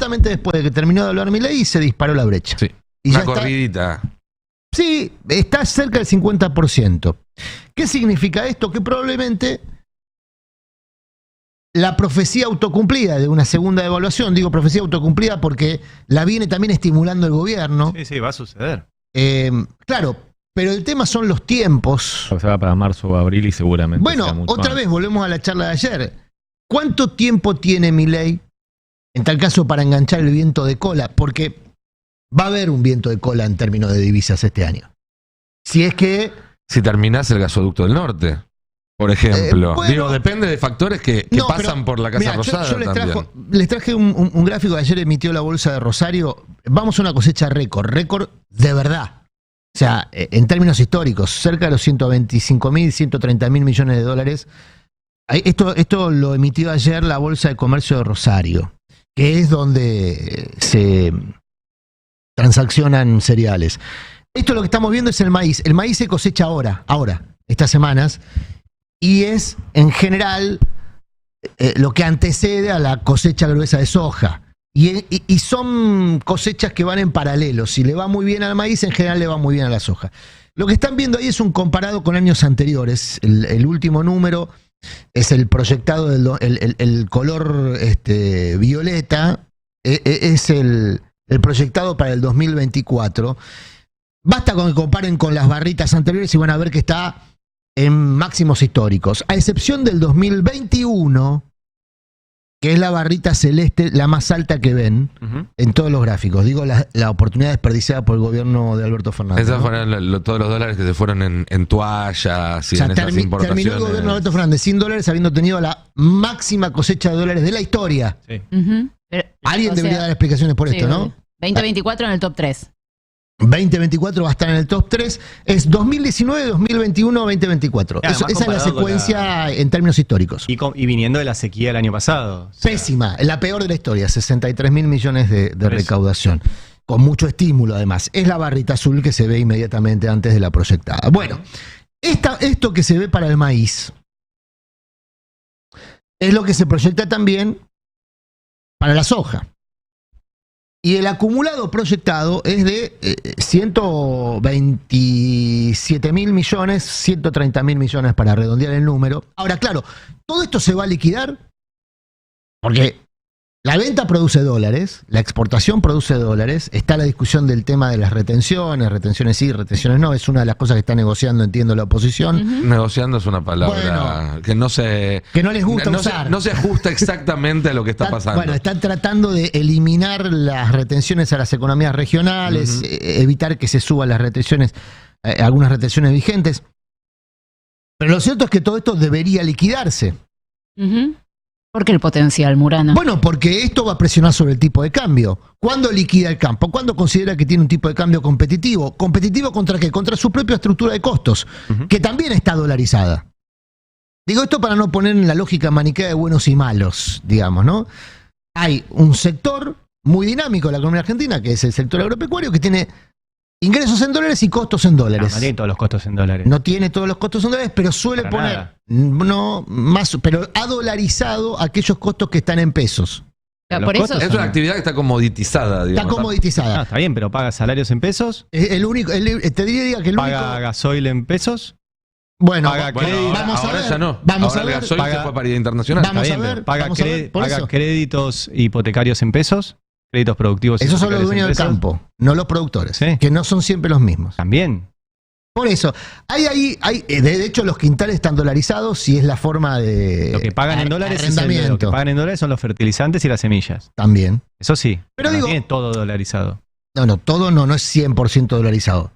inmediatamente después de que terminó de hablar Milei se disparó la brecha. Sí. Y Una ya está. corridita. Sí, está cerca del 50%. ¿Qué significa esto? Que probablemente la profecía autocumplida de una segunda devaluación, digo profecía autocumplida porque la viene también estimulando el gobierno. Sí, va a suceder. Claro, pero el tema son los tiempos. Se va para marzo o abril y seguramente sea Bueno, mucho otra antes. vez volvemos a la charla de ayer. ¿Cuánto tiempo tiene Milei, en tal caso, para enganchar el viento de cola? Porque va a haber un viento de cola en términos de divisas este año. Si es que... Si terminás el gasoducto del norte, por ejemplo. Bueno. Digo, depende de factores que No, pasan pero, por la Casa mirá, Rosada yo también. les traje un gráfico que ayer emitió la Bolsa de Rosario. Vamos a una cosecha récord de verdad. O sea, en términos históricos, cerca de los 125.000, 130.000 millones de dólares. Esto lo emitió ayer la Bolsa de Comercio de Rosario, que es donde se transaccionan cereales. Esto lo que estamos viendo es el maíz. El maíz se cosecha ahora, estas semanas, y es en general lo que antecede a la cosecha gruesa de soja. Y son cosechas que van en paralelo. Si le va muy bien al maíz, en general le va muy bien a la soja. Lo que están viendo ahí es un comparado con años anteriores. El último número es el proyectado, el color violeta, es el proyectado para el 2024. Basta con que comparen con las barritas anteriores y van a ver que está en máximos históricos. A excepción del 2021, que es la barrita celeste, la más alta que ven en todos los gráficos. Digo, la oportunidad desperdiciada por el gobierno de Alberto Fernández. Esos ¿no? fueron todos los dólares que se fueron en toallas y O sea, en esas importaciones. terminó el gobierno de Alberto Fernández sin dólares, habiendo tenido la máxima cosecha de dólares de la historia. Sí. Pero, Alguien o debería sea, dar explicaciones por sí, esto, ¿no? 2024 en el top 3. 2024 va a estar en el top 3. Es 2019, 2021, 2024. Además, Esa es la comparado con secuencia en términos históricos. Y viniendo de la sequía del año pasado. O sea, Pésima, la peor de la historia, 63.000 millones de Por eso. recaudación. Con mucho estímulo, además. Es la barrita azul que se ve inmediatamente antes de la proyectada. Bueno, esto que se ve para el maíz es lo que se proyecta también para la soja. Y el acumulado proyectado es de 127.000 millones, 130.000 millones para redondear el número. Ahora, claro, todo esto se va a liquidar porque la venta produce dólares, la exportación produce dólares, está la discusión del tema de las retenciones sí, retenciones no, es una de las cosas que está negociando, entiendo, la oposición. Negociando es una palabra que no se... Que no les gusta usar. No se ajusta exactamente a lo que está pasando. Bueno, están tratando de eliminar las retenciones a las economías regionales, evitar que se suban las retenciones, algunas retenciones vigentes. Pero lo cierto es que todo esto debería liquidarse. ¿Por qué el potencial, Murano? Bueno, porque esto va a presionar sobre el tipo de cambio. ¿Cuándo liquida el campo? ¿Cuándo considera que tiene un tipo de cambio competitivo? ¿Competitivo contra qué? Contra su propia estructura de costos, que también está dolarizada. Digo esto para no poner en la lógica maniquea de buenos y malos, digamos, ¿no? Hay un sector muy dinámico de la economía argentina, que es el sector agropecuario, que tiene ingresos en dólares y costos en dólares. no tiene todos los costos en dólares. No tiene todos los costos en dólares, pero suele Para poner, nada. no más, pero ha dolarizado aquellos costos que están en pesos. Los Por eso, costos Es una actividad que está comoditizada, digamos. Está comoditizada. Está bien, pero paga salarios en pesos, El único, te diría que el paga único. gasoil en pesos, Bueno, paga Bueno, crédito. vamos a ahora ver, ya no. vamos Ahora a ver, el gasoil paga- se fue a paridad internacional. Vamos está a bien, ver, pero paga, vamos a ver, por paga eso. créditos hipotecarios en pesos, créditos productivos Esos son los hipotecarios dueños en del pesos. campo, no los productores, Sí. que no son siempre los mismos. También. Por eso, de hecho, los quintales están dolarizados y es la forma de. Lo que pagan en dólares lo que arrendamiento. pagan en dólares son los fertilizantes y las semillas. También. Eso sí. Pero no digo- tiene todo dolarizado. No, todo no es 100% dolarizado.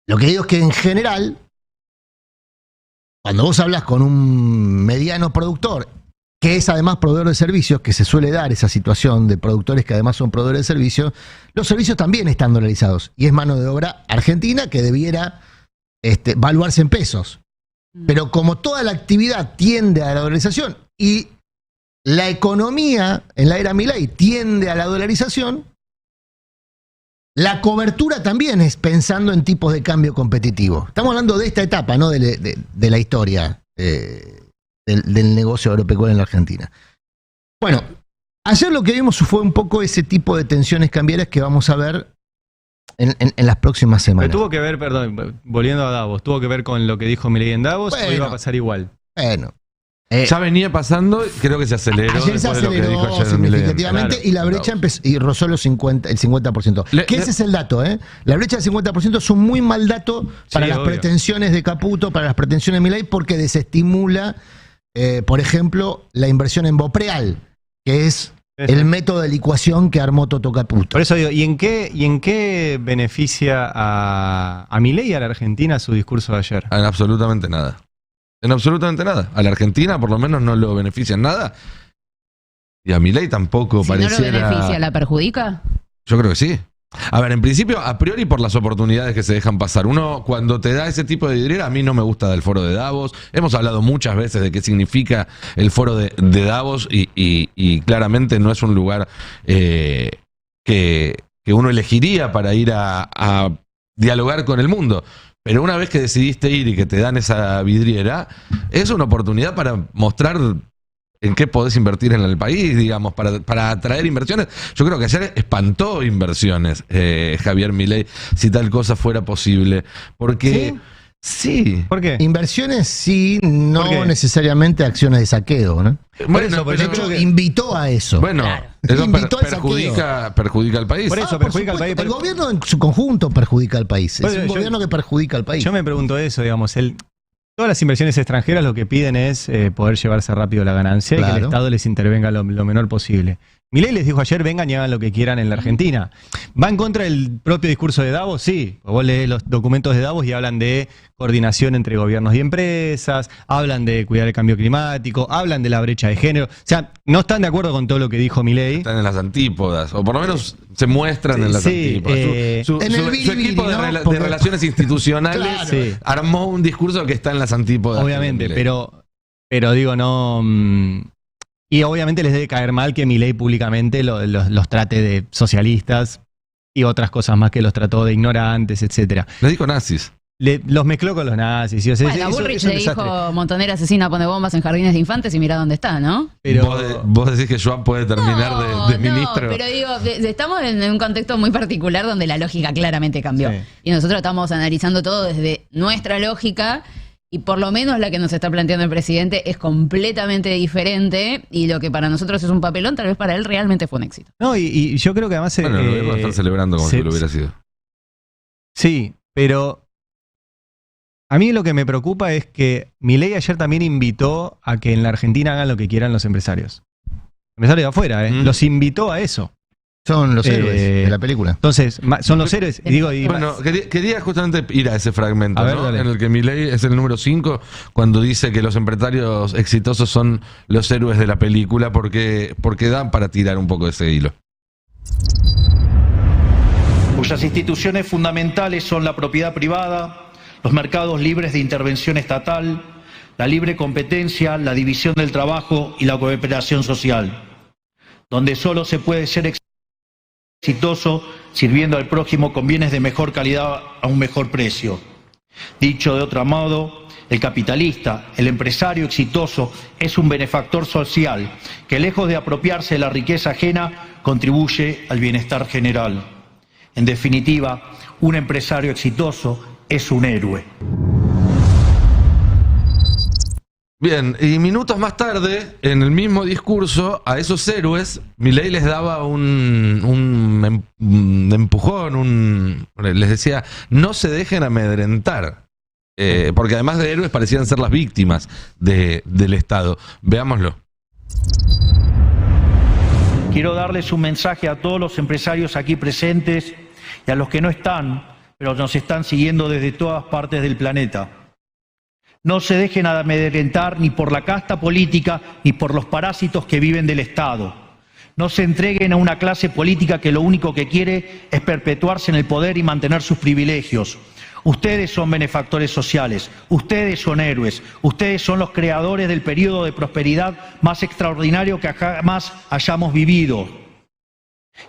Lo que digo es que en general, cuando vos hablas con un mediano productor, que es además proveedor de servicios, que se suele dar esa situación de productores que además son proveedores de servicios, los servicios también están dolarizados. Y es mano de obra argentina que debiera valuarse en pesos. Pero como toda la actividad tiende a la dolarización y la economía en la era Milei tiende a la dolarización, la cobertura también es pensando en tipos de cambio competitivo. Estamos hablando de esta etapa, no de la historia del negocio agropecuario en la Argentina. Bueno, Ayer lo que vimos fue un poco ese tipo de tensiones cambiarias que vamos a ver en las próximas semanas. Pero tuvo que ver, perdón, volviendo a Davos, tuvo que ver con lo que dijo Milei en Davos, o iba a pasar igual. Bueno. Ya venía pasando, creo que se aceleró. Ayer se después de lo que dijo aceleró ayer Milei. significativamente Claro. y la brecha y rozó el 50%. Ese es el dato, ¿eh? La brecha del 50% es un muy mal dato para las obvio. pretensiones de Caputo, para las pretensiones de Milei, porque desestimula, por ejemplo, la inversión en Bopreal, que es el método de licuación que armó Toto Caputo. Por eso digo, ¿y en qué beneficia a Milei y a la Argentina su discurso de ayer? En absolutamente nada. En absolutamente nada. A la Argentina por lo menos no lo beneficia en nada. Y a Milei tampoco Si no lo pareciera... beneficia, ¿la perjudica? Yo creo que sí. A ver, en principio, a priori por las oportunidades que se dejan pasar. Uno, cuando te da ese tipo de vidriera, a mí no me gusta del foro de Davos. Hemos hablado muchas veces de qué significa el foro de Davos y claramente no es un lugar que uno elegiría para ir a dialogar con el mundo. Pero una vez que decidiste ir y que te dan esa vidriera, es una oportunidad para mostrar en qué podés invertir en el país, digamos, para atraer inversiones. Yo creo que ayer espantó inversiones, Javier Milei, si tal cosa fuera posible. Porque sí. ¿Por qué? Inversiones sí, no ¿Por qué? necesariamente acciones de saqueo, ¿no? Por De hecho, invitó a eso. Bueno, Claro. eso Invitó al perjudica al país. Por eso, perjudica al país. El gobierno en su conjunto perjudica al país. Bueno, Es un yo- gobierno que perjudica al país. Yo me pregunto eso, digamos, todas las inversiones extranjeras lo que piden es poder llevarse rápido la ganancia y que el Claro. Estado les intervenga lo menor posible. Milei les dijo ayer, vengan y hagan lo que quieran en la Argentina. ¿Va en contra del propio discurso de Davos? Sí. Vos lees los documentos de Davos y hablan de coordinación entre gobiernos y empresas, hablan de cuidar el cambio climático, hablan de la brecha de género. O sea, no están de acuerdo con todo lo que dijo Milei. Están en las antípodas, o por lo menos se muestran en las Sí, antípodas. Su en el su biribiri, equipo de, ¿no? de Porque- relaciones institucionales Claro. Sí. armó un discurso que está en las antípodas. Obviamente, de Milei. pero digo, no. Y obviamente les debe caer mal que Milei públicamente los trate de socialistas y otras cosas más que los trató de ignorantes, etcétera. Les dijo nazis. Los mezcló con los nazis. Y, o sea, Bueno, a eso- Bullrich es un le desastre. dijo Montonera asesina pone bombas en jardines de infantes y mira dónde está, ¿no? Pero, ¿Vos decís que Joan puede terminar de No, ministro? pero digo, estamos en un contexto muy particular donde la lógica claramente cambió. Sí. Y nosotros estamos analizando todo desde nuestra lógica y por lo menos la que nos está planteando el presidente es completamente diferente y lo que para nosotros es un papelón, tal vez para él realmente fue un éxito. no, y yo creo que además. Bueno, lo gobierno están celebrando como si lo hubiera sido. Sí, pero a mí lo que me preocupa es que Milei ayer también invitó a que en la Argentina hagan lo que quieran los empresarios. Empresarios de afuera, ¿eh? Mm. Los invitó a eso. Son los héroes de la película. Entonces, son los héroes. Y digo, Bueno, quería justamente ir a ese fragmento, A ver, ¿no? dale. En el que Milei es el número 5, cuando dice que los empresarios exitosos son los héroes de la película, porque dan para tirar un poco ese hilo. Cuyas instituciones fundamentales son la propiedad privada, los mercados libres de intervención estatal, la libre competencia, la división del trabajo y la cooperación social, donde solo se puede ser exitoso sirviendo al prójimo con bienes de mejor calidad a un mejor precio. Dicho de otro modo, el capitalista, el empresario exitoso, es un benefactor social que, lejos de apropiarse de la riqueza ajena, contribuye al bienestar general. En definitiva, un empresario exitoso es un héroe. Bien, y minutos más tarde, en el mismo discurso, a esos héroes, Milei les daba un empujón, les decía, no se dejen amedrentar. Porque además de héroes parecían ser las víctimas del Estado. Veámoslo. Quiero darles un mensaje a todos los empresarios aquí presentes y a los que no están, pero nos están siguiendo desde todas partes del planeta. No se dejen amedrentar ni por la casta política ni por los parásitos que viven del Estado. No se entreguen a una clase política que lo único que quiere es perpetuarse en el poder y mantener sus privilegios. Ustedes son benefactores sociales, ustedes son héroes, ustedes son los creadores del periodo de prosperidad más extraordinario que jamás hayamos vivido.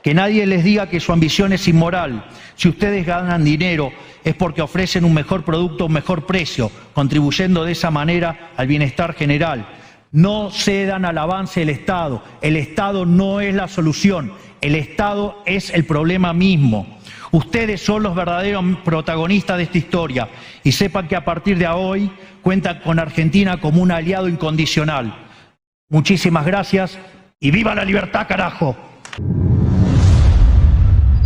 Que nadie les diga que su ambición es inmoral. Si ustedes ganan dinero es porque ofrecen un mejor producto a un mejor precio, contribuyendo de esa manera al bienestar general. No cedan al avance del Estado. El Estado no es la solución. El Estado es el problema mismo. Ustedes son los verdaderos protagonistas de esta historia y sepan que a partir de hoy cuentan con Argentina como un aliado incondicional. Muchísimas gracias y ¡viva la libertad, carajo!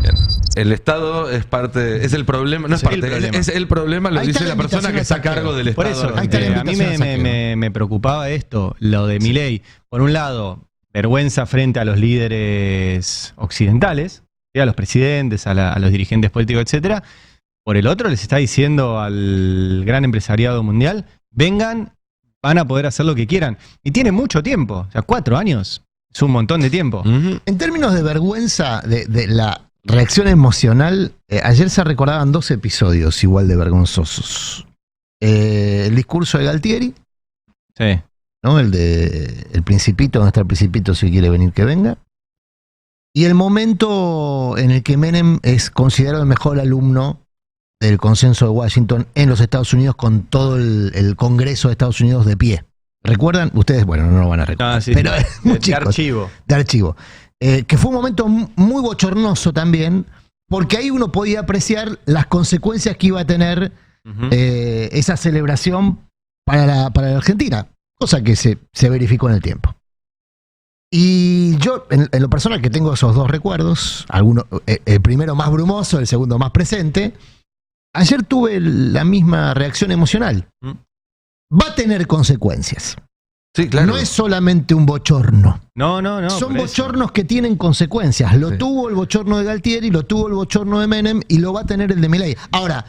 Bien. El Estado es parte, es el problema, no es parte, es el problema, lo Ahí dice está la la persona que está a invitación al cargo del Por Estado. eso, Ahí está la a mí invitación al saqueo. me preocupaba esto, lo de Milei. Por un lado, vergüenza frente a los líderes occidentales, ¿sí? A los presidentes, a los dirigentes políticos, etcétera. Por el otro, les está diciendo al gran empresariado mundial, vengan, van a poder hacer lo que quieran. Y tiene mucho tiempo, o sea, 4 años, es un montón de tiempo. Ujú. En términos de vergüenza, de la reacción emocional, ayer se recordaban 2 episodios igual de vergonzosos. El discurso de Galtieri, Sí. ¿no? El de el Principito, donde está el Principito, si quiere venir que venga. Y el momento en el que Menem es considerado el mejor alumno del consenso de Washington en los Estados Unidos, con todo el Congreso de Estados Unidos de pie. ¿Recuerdan? Ustedes, bueno, no lo van a recordar, Ah, sí, pero sí. muy De chicos, archivo. de archivo. Que fue un momento muy bochornoso también, porque ahí uno podía apreciar las consecuencias que iba a tener Ujú. esa celebración para la Argentina, cosa que se verificó en el tiempo. Y yo, en lo personal, que tengo esos 2 recuerdos, el primero más brumoso, el segundo más presente, ayer tuve la misma reacción emocional. Va a tener consecuencias. Sí, claro. No es solamente un bochorno. No, Son por eso. bochornos que tienen consecuencias. Lo Sí. tuvo el bochorno de Galtieri, lo tuvo el bochorno de Menem y lo va a tener el de Milei. Ahora,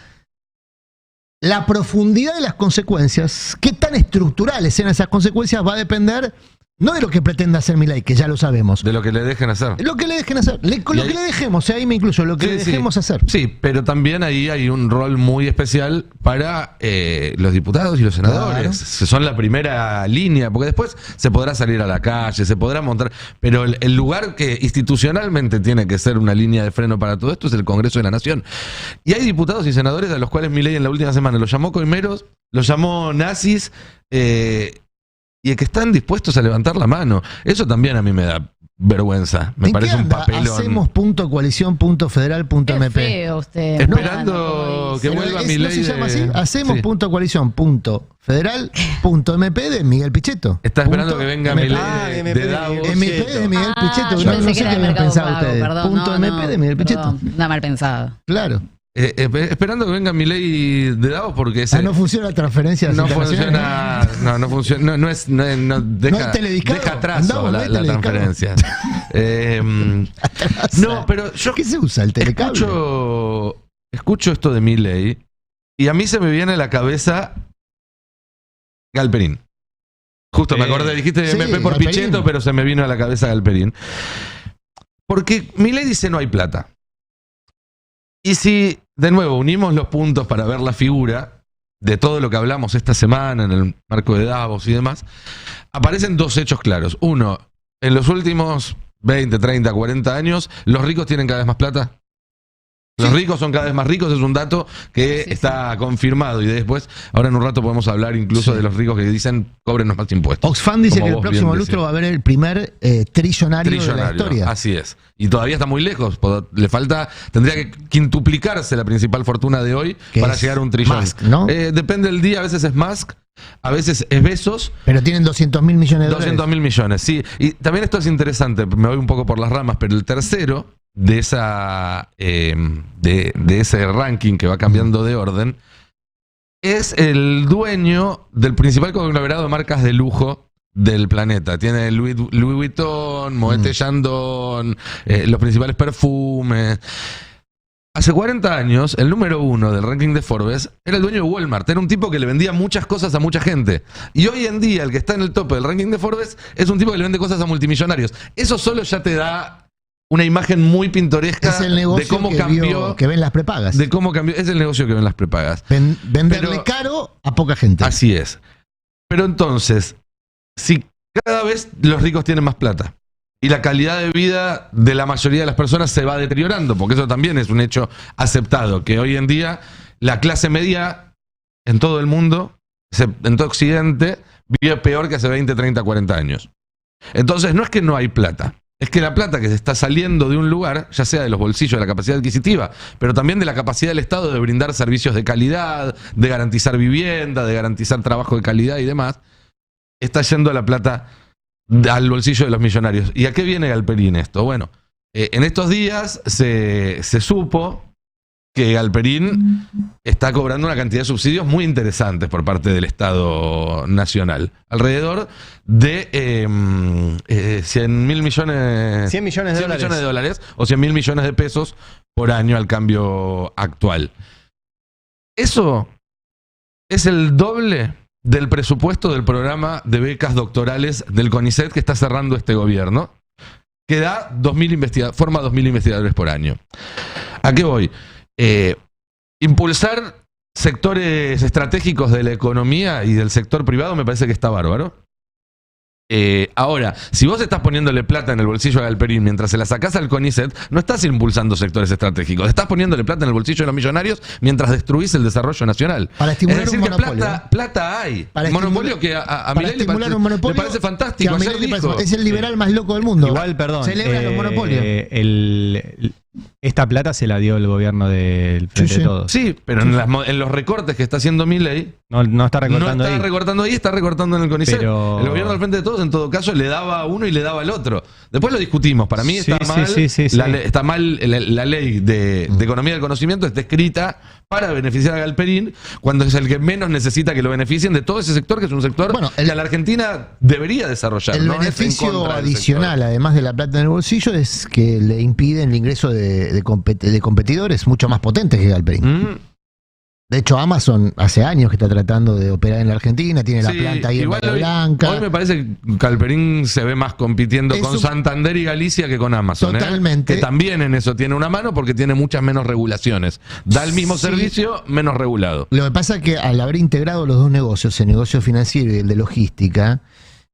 la profundidad de las consecuencias, qué tan estructurales sean esas consecuencias, va a depender no de lo que pretenda hacer Milei, que ya lo sabemos. De lo que le dejen hacer. Lo que le dejen hacer. Lo que le dejemos, ahí me incluyo, lo que le Sí, sí. dejemos hacer. Sí, pero también ahí hay un rol muy especial para los diputados y los senadores. Claro. Son la primera línea, porque después se podrá salir a la calle, se podrá montar, pero el lugar que institucionalmente tiene que ser una línea de freno para todo esto es el Congreso de la Nación. Y hay diputados y senadores a los cuales Milei en la última semana los llamó coimeros, los llamó nazis, y que están dispuestos a levantar la mano. Eso también a mí me da vergüenza. Me ¿En parece qué un anda? papelón. Hacemos .coalición.federal.mp. Qué feo usted. Esperando que Pero vuelva ¿no Milei se llama así? de- Hacemos Sí. .coalición.federal.mp de Miguel Pichetto. Está esperando que venga MP. Milei Ah, de MP de Davos. Miguel MP de Miguel Ah, Pichetto. yo Yo pensé no que sé era qué de habían Mercado pensado Pago, ustedes. perdón. Punto MP de Miguel Pichetto. Perdón, está mal pensado. Claro. Esperando que venga Milei de Davos porque ese No funciona la transferencia no internacional. funciona, no funciona, no es, no deja, No es telediscado. deja atraso Andamos, no la es telediscado. transferencia. No, pero yo ¿Qué se usa el telecable? escucho esto de Milei y a mí se me viene a la cabeza Galperín. Justo me acordé, dijiste Sí, MP por Galperín. Pichetto, pero se me vino a la cabeza Galperín. Porque Milei dice no hay plata. Y si, de nuevo, unimos los puntos para ver la figura de todo lo que hablamos esta semana en el marco de Davos y demás, aparecen 2 hechos claros. Uno, en los últimos 20, 30, 40 años, los ricos tienen cada vez más plata. Los ricos son cada vez más ricos, es un dato que Sí, está confirmado. Y después, ahora en un rato podemos hablar incluso Sí. de los ricos que dicen cóbrenos más impuestos. Oxfam dice Como que el vos próximo bien lustro decías. va a haber el primer trillonario de la Trillonario, historia. así es. Y todavía está muy lejos. Le falta, tendría que quintuplicarse la principal fortuna de hoy Que para es llegar a un trillón. Musk, ¿no? Depende del día, a veces es Musk, a veces es Bezos. Pero tienen 200.000 millones de dólares. 200.000 millones, sí. Y también esto es interesante, me voy un poco por las ramas, pero el tercero de esa de ese ranking que va cambiando de orden es el dueño del principal conglomerado de marcas de lujo del planeta. Tiene Louis Vuitton, Moet Chandon, los principales perfumes. Hace 40 años, el número 1 del ranking de Forbes era el dueño de Walmart. Era un tipo que le vendía muchas cosas a mucha gente. Y hoy en día, el que está en el tope del ranking de Forbes es un tipo que le vende cosas a multimillonarios. Eso solo ya te da una imagen muy pintoresca Es el negocio de cómo que, cambió. que ven las prepagas. De cómo cambió. Es el negocio que ven las prepagas. Venderle Pero- caro a poca gente. Así es. Pero entonces, si cada vez los ricos tienen más plata y la calidad de vida de la mayoría de las personas se va deteriorando, porque eso también es un hecho aceptado, que hoy en día la clase media en todo el mundo en todo Occidente vive peor que hace 20, 30, 40 años. Entonces no es que no hay plata, es que la plata que se está saliendo de un lugar, ya sea de los bolsillos de la capacidad adquisitiva, pero también de la capacidad del Estado de brindar servicios de calidad, de garantizar vivienda, de garantizar trabajo de calidad y demás, está yendo la plata al bolsillo de los millonarios. ¿Y a qué viene Galperín esto? Bueno, en estos días se supo que Galperín está cobrando una cantidad de subsidios muy interesantes por parte del Estado Nacional. Alrededor de 100 mil millones... 100 millones de 100 dólares. millones de dólares o 100 mil millones de pesos por año al cambio actual. Eso es el doble del presupuesto del programa de becas doctorales del CONICET que está cerrando este gobierno, que da forma 2.000 investigadores por año. ¿A qué voy? Impulsar sectores estratégicos de la economía y del sector privado me parece que está bárbaro. Ahora, si vos estás poniéndole plata en el bolsillo a Galperín mientras se la sacás al CONICET, no estás impulsando sectores estratégicos, estás poniéndole plata en el bolsillo de los millonarios mientras destruís el desarrollo nacional. Para estimular es decir, un que monopolio. plata hay. Para Monopolio que a para Milei le estimular un monopolio parece fantástico. que a Ayer Milei le dijo. parece- es el liberal más loco del mundo. Igual, perdón. Celebra los monopolios. Esta plata se la dio el gobierno del Frente Sí, sí. de Todos. Sí, pero en los recortes que está haciendo Milei, No está recortando no está ahí. recortando ahí, está recortando en el CONICET. Pero- El gobierno del Frente de Todos, en todo caso, le daba a uno y le daba al otro. Después lo discutimos. Para mí Sí, está sí, mal. sí, sí, sí. Está mal la ley de economía del conocimiento, está escrita para beneficiar a Galperín, cuando es el que menos necesita que lo beneficien de todo ese sector, que es un sector Bueno, que a la Argentina debería desarrollar. El no es en beneficio contra del adicional, además de la plata en el bolsillo, es que le impiden el ingreso de competidores mucho más potentes que Galperín. sector. De hecho, Amazon hace años que está tratando de operar en la Argentina, tiene la Sí, planta ahí en igual Bahía hoy, Blanca. hoy me parece que Galperín se ve más compitiendo Es con un- Santander y Galicia que con Amazon. Totalmente. Que también en eso tiene una mano porque tiene muchas menos regulaciones. Da el mismo Sí. servicio, menos regulado. Lo que pasa es que al haber integrado los dos negocios, el negocio financiero y el de logística,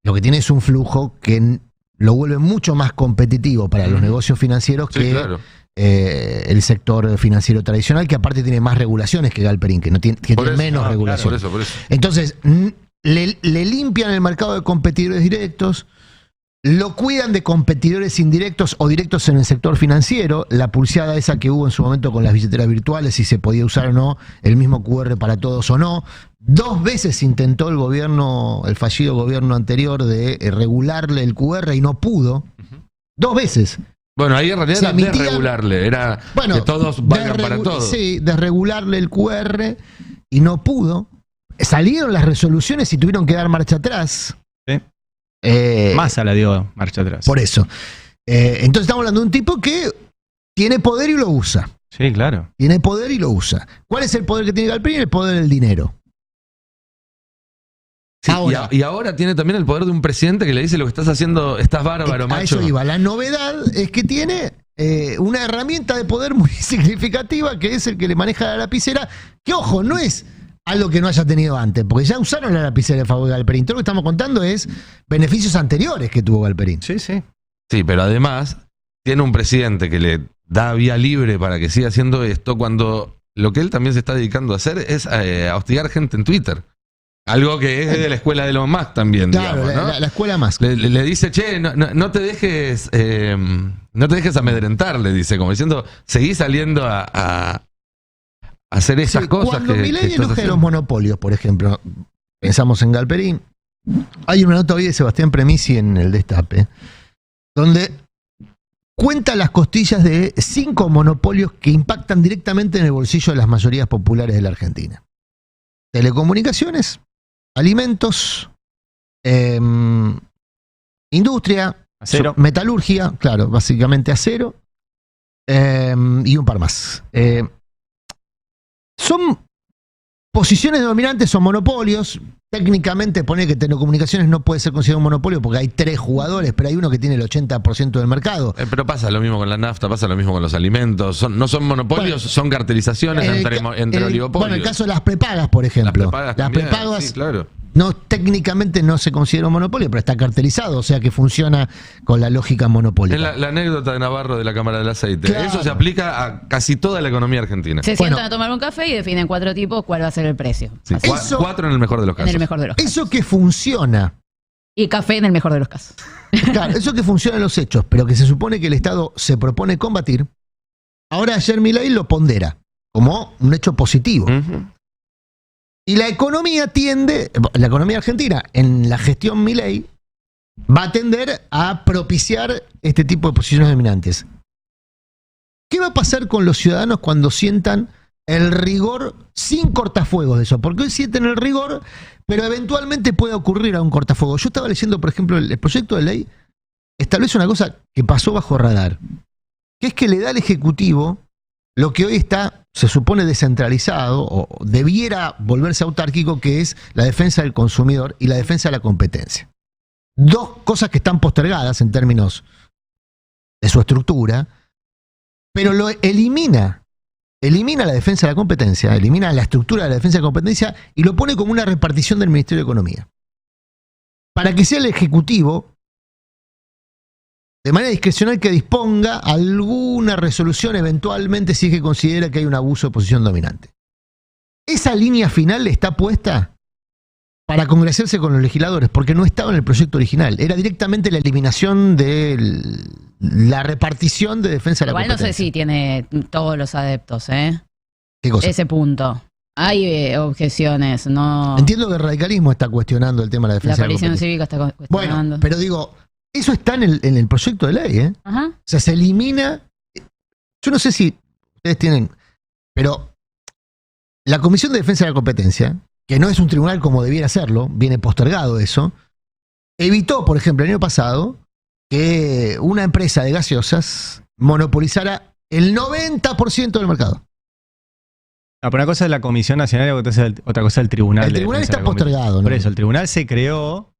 lo que tiene es un flujo que lo vuelve mucho más competitivo para los negocios financieros Sí, que claro. el sector financiero tradicional, que aparte tiene más regulaciones que Galperín, que tiene Por eso, menos claro, regulaciones. por eso. Entonces, le limpian el mercado de competidores directos, lo cuidan de competidores indirectos o directos en el sector financiero, la pulseada esa que hubo en su momento con las billeteras virtuales, si se podía usar o no, el mismo QR para todos o no. 2 veces intentó el fallido gobierno anterior de regularle el QR y no pudo. 2 veces. Bueno, ahí en realidad Se era emitían- desregularle, era Bueno, que todos valgan para todos. Sí, desregularle el QR y no pudo. Salieron las resoluciones y tuvieron que dar marcha atrás. Sí. Eh, Massa la dio marcha atrás. Por eso. Entonces estamos hablando de un tipo que tiene poder y lo usa. Sí, claro. Tiene poder y lo usa. ¿Cuál es el poder que tiene Galperín? El poder del dinero. Sí, Ahora. y ahora tiene también el poder de un presidente que le dice: lo que estás haciendo, estás bárbaro, A macho. eso iba. La novedad es que tiene una herramienta de poder muy significativa, que es el que le maneja la lapicera, que ojo, no es algo que no haya tenido antes, porque ya usaron la lapicera a favor de Galperín. Todo lo que estamos contando es beneficios anteriores que tuvo Galperín. Sí, sí. Sí, pero además tiene un presidente que le da vía libre para que siga haciendo esto, cuando lo que él también se está dedicando a hacer es a hostigar gente en Twitter. Algo que es de la escuela de Elon Musk también, Claro, digamos, ¿no? la escuela más. Le dice: che, no te dejes amedrentar, le dice, como diciendo, seguí saliendo a hacer esas Sí, cosas cuando que Milei estás enoja de los haciendo. monopolios, por ejemplo, pensamos en Galperín. Hay una nota hoy de Sebastián Premisi en el Destape, donde cuenta las costillas de 5 monopolios que impactan directamente en el bolsillo de las mayorías populares de la Argentina. Telecomunicaciones, alimentos, industria, Acero. metalurgia, claro, básicamente acero, y un par más. Son posiciones dominantes o monopolios. Técnicamente pone que telecomunicaciones no puede ser considerado un monopolio porque hay 3 jugadores, pero hay uno que tiene el 80% del mercado. Pero pasa lo mismo con la nafta, pasa lo mismo con los alimentos. No son monopolios, Bueno, son cartelizaciones entre oligopolios. Bueno, el caso de las prepagas, por ejemplo. Las prepagas también, sí, claro. No, técnicamente no se considera un monopolio, pero está cartelizado, o sea que funciona con la lógica monopólica. Es la anécdota de Navarro de la Cámara del Aceite. Claro. Eso se aplica a casi toda la economía argentina. Se Bueno. sientan a tomar un café y definen 4 tipos cuál va a ser el precio. Sí, Así, Eso- 4 en el mejor de los en casos. el mejor de los casos. Eso que funciona, Y café en el mejor de los casos. claro, eso que funciona en los hechos, pero que se supone que el Estado se propone combatir, ahora ayer Milei lo pondera como un hecho positivo. Ujú. Y la economía la economía argentina, en la gestión Milei, va a tender a propiciar este tipo de posiciones dominantes. ¿Qué va a pasar con los ciudadanos cuando sientan el rigor sin cortafuegos de eso? Porque hoy sienten el rigor, pero eventualmente puede ocurrir a un cortafuego. Yo estaba leyendo, por ejemplo, el proyecto de ley establece una cosa que pasó bajo radar, que es que le da al Ejecutivo lo que hoy está, se supone, descentralizado o debiera volverse autárquico, que es la defensa del consumidor y la defensa de la competencia. Dos cosas que están postergadas en términos de su estructura, pero lo elimina la defensa de la competencia, elimina la estructura de la defensa de la competencia y lo pone como una repartición del Ministerio de Economía. Para que sea el Ejecutivo, de manera discrecional, que disponga alguna resolución eventualmente si es que considera que hay un abuso de posición dominante. Esa línea final está puesta para congresarse con los legisladores, porque no estaba en el proyecto original. Era directamente la eliminación de la repartición de defensa de la Igual no sé competencia. si tiene todos los adeptos, ¿Qué cosa? ese punto. Hay objeciones, no. Entiendo que el radicalismo está cuestionando el tema de la La defensa de la coalición competencia. cívica está cuestionando. Bueno, pero digo, eso está en el proyecto de ley, ¿eh? Ajá. O sea, se elimina. Yo no sé si ustedes tienen, pero la Comisión de Defensa de la Competencia, que no es un tribunal como debiera serlo, viene postergado eso, evitó, por ejemplo, el año pasado, que una empresa de gaseosas monopolizara el 90% del mercado. Ah, pero una cosa es la Comisión Nacional y otra cosa es el Tribunal. El de tribunal Defensa está de la Competencia. postergado, ¿no? Por eso, el tribunal se creó.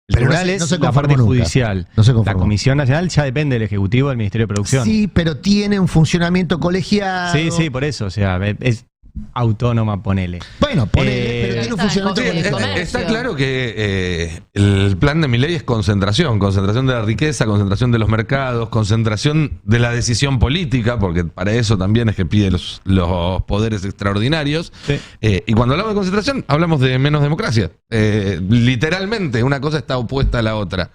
El Pero no tribunal se- no es se la conformó parte nunca. judicial. No se La conformó. Comisión Nacional ya depende del Ejecutivo, del Ministerio de Producción. Sí, pero tiene un funcionamiento colegiado. Sí, por eso. O sea, es autónoma, ponele. Bueno, ponele, pero tiene un Está funcionamiento en el colegiado. comercio. Está claro que el plan de Milei es concentración de la riqueza, concentración de los mercados, concentración de la decisión política, porque para eso también es que pide los poderes extraordinarios. Sí. Y cuando hablamos de concentración, hablamos de menos democracia. Literalmente, una cosa está opuesta a la otra.